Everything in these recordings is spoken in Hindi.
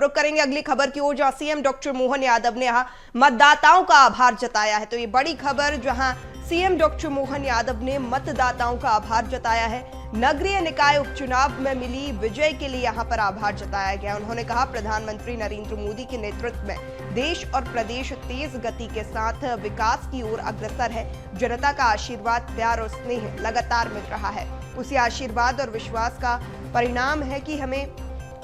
रुख करेंगे अगली खबर की ओर, जहां सीएम डॉक्टर मोहन यादव ने यहाँ मतदाताओं का आभार जताया है। तो ये बड़ी खबर, जहां सीएम डॉक्टर मोहन यादव ने मतदाताओं का आभार जताया है। नगरीय निकाय उपचुनाव में मिली विजय के लिए यहां पर आभार जताया गया। उन्होंने कहा, प्रधानमंत्री नरेंद्र मोदी के नेतृत्व में देश और प्रदेश तेज गति के साथ विकास की ओर अग्रसर है। जनता का आशीर्वाद, प्यार और स्नेह लगातार मिल रहा है। उसी आशीर्वाद और विश्वास का परिणाम है कि हमें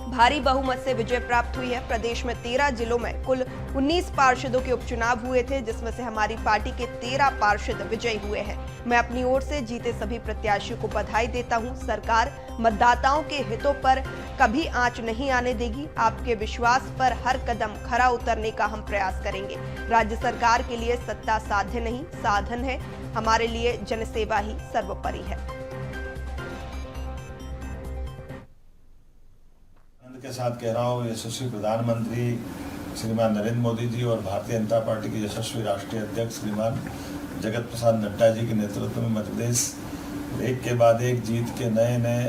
भारी बहुमत से विजय प्राप्त हुई है। प्रदेश में 13 जिलों में कुल 19 पार्षदों के उपचुनाव हुए थे, जिसमें से हमारी पार्टी के 13 पार्षद विजयी हुए हैं। मैं अपनी ओर से जीते सभी प्रत्याशियों को बधाई देता हूं। सरकार मतदाताओं के हितों पर कभी आंच नहीं आने देगी। आपके विश्वास पर हर कदम खरा उतरने का हम प्रयास करेंगे। राज्य सरकार के लिए सत्ता साध्य नहीं, साधन है। हमारे लिए जनसेवा ही सर्वोपरि है। के साथ कह रहा हूँ, यशस्वी प्रधानमंत्री श्रीमान नरेंद्र मोदी जी और भारतीय जनता पार्टी के यशस्वी राष्ट्रीय अध्यक्ष श्रीमान जगत प्रसाद नड्डा जी के नेतृत्व में मध्य प्रदेश एक के बाद एक जीत के नए नए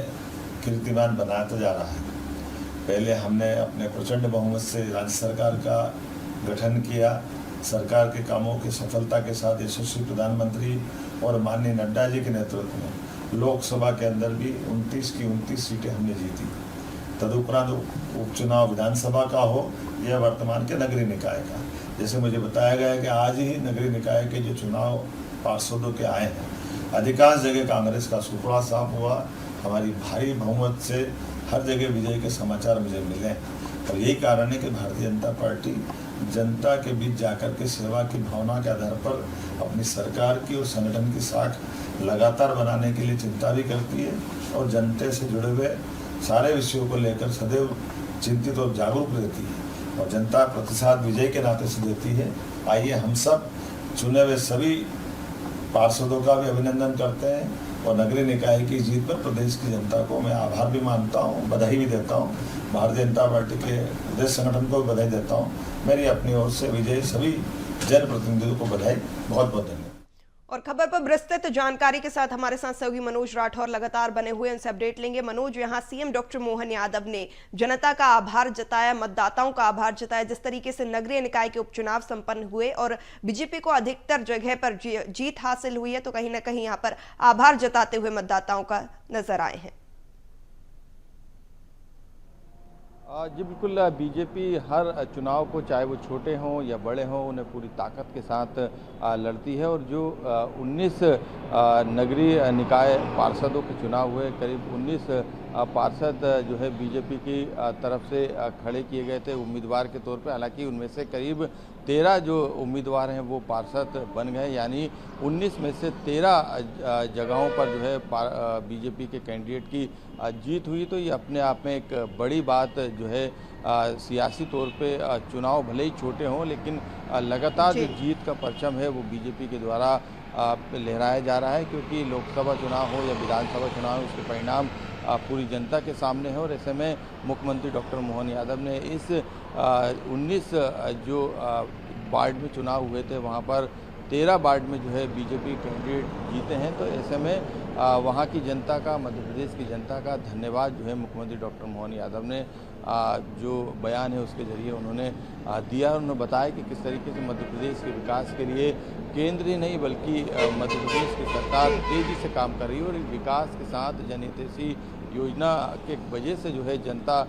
कीर्तिमान बनाता जा रहा है। पहले हमने अपने प्रचंड बहुमत से राज्य सरकार का गठन किया। सरकार के कामों की सफलता के साथ यशस्वी प्रधानमंत्री और माननीय नड्डा जी के नेतृत्व में लोकसभा के अंदर भी 29 की 29 सीटें हमने जीती। तदुपरांत उपचुनाव विधानसभा का हो या वर्तमान के नगरीय निकाय का, जैसे मुझे बताया गया है कि आज ही नगरीय निकाय के जो चुनाव पार्षदों के आए हैं, अधिकांश जगह कांग्रेस का सुपड़ा साफ हुआ। हमारी भारी बहुमत से हर जगह विजय के समाचार मुझे मिले हैं और यही कारण है कि भारतीय जनता पार्टी जनता के बीच जाकर के सेवा की भावना के आधार पर अपनी सरकार की और संगठन की साख लगातार बनाने के लिए चिंता भी करती है और जनता से जुड़े हुए सारे विषयों को लेकर सदैव चिंतित और जागरूक रहती है और जनता प्रतिशत विजय के नाते से देती है। आइए हम सब चुने हुए सभी पार्षदों का भी अभिनंदन करते हैं और नगरीय निकाय की जीत पर प्रदेश की जनता को मैं आभार भी मानता हूँ, बधाई भी देता हूँ। भारतीय जनता पार्टी के प्रदेश संगठन को भी बधाई देता हूँ। मेरी अपनी ओर से विजयी सभी जनप्रतिनिधियों को बधाई, बहुत बहुत धन्यवाद। और खबर पर विस्तृत जानकारी के साथ हमारे साथ सहयोगी मनोज राठौर लगातार बने हुए, उनसे अपडेट लेंगे। मनोज, यहाँ सीएम डॉक्टर मोहन यादव ने जनता का आभार जताया, मतदाताओं का आभार जताया। जिस तरीके से नगरीय निकाय के उपचुनाव संपन्न हुए और बीजेपी को अधिकतर जगह पर जीत हासिल हुई है, तो कहीं ना कहीं यहाँ पर आभार जताते हुए मतदाताओं का नजर आए हैं। जी बिल्कुल, बीजेपी हर चुनाव को, चाहे वो छोटे हों या बड़े हों, उन्हें पूरी ताकत के साथ लड़ती है। और जो 19 नगरीय निकाय पार्षदों के चुनाव हुए, करीब 19 पार्षद जो है बीजेपी की तरफ से खड़े किए गए थे उम्मीदवार के तौर पे। हालांकि उनमें से करीब 13 जो उम्मीदवार हैं वो पार्षद बन गए, यानी 19 में से 13 जगहों पर जो है बीजेपी के कैंडिडेट की जीत हुई। तो ये अपने आप में एक बड़ी बात जो है सियासी तौर पे चुनाव भले ही छोटे हों, लेकिन लगातार जो जीत का परचम है वो बीजेपी के द्वारा लहराया जा रहा है, क्योंकि लोकसभा चुनाव हो या विधानसभा चुनाव हो, उसके परिणाम पूरी जनता के सामने है। और ऐसे में मुख्यमंत्री डॉक्टर मोहन यादव ने इस 19 जो वार्ड में चुनाव हुए थे, वहाँ पर 13 वार्ड में जो है बीजेपी कैंडिडेट जीते हैं। तो ऐसे में वहाँ की जनता का, मध्य प्रदेश की जनता का धन्यवाद जो है मुख्यमंत्री डॉक्टर मोहन यादव ने जो बयान है उसके जरिए उन्होंने दिया। उन्होंने बताया कि किस तरीके से मध्य प्रदेश के विकास के लिए केंद्र ही नहीं बल्कि मध्य प्रदेश की सरकार तेज़ी से काम कर रही है और विकास के साथ जनहितैषी योजना के वजह से जो है जनता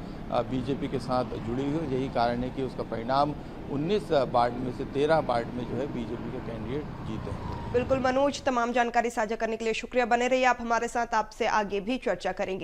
बीजेपी के साथ जुड़ी हुई है। यही कारण है कि उसका परिणाम 19 वार्ड में से 13 वार्ड में जो है बीजेपी के कैंडिडेट जीते हैं। बिल्कुल मनोज, तमाम जानकारी साझा करने के लिए शुक्रिया। बने रहिए आप हमारे साथ, आपसे आगे भी चर्चा करेंगे।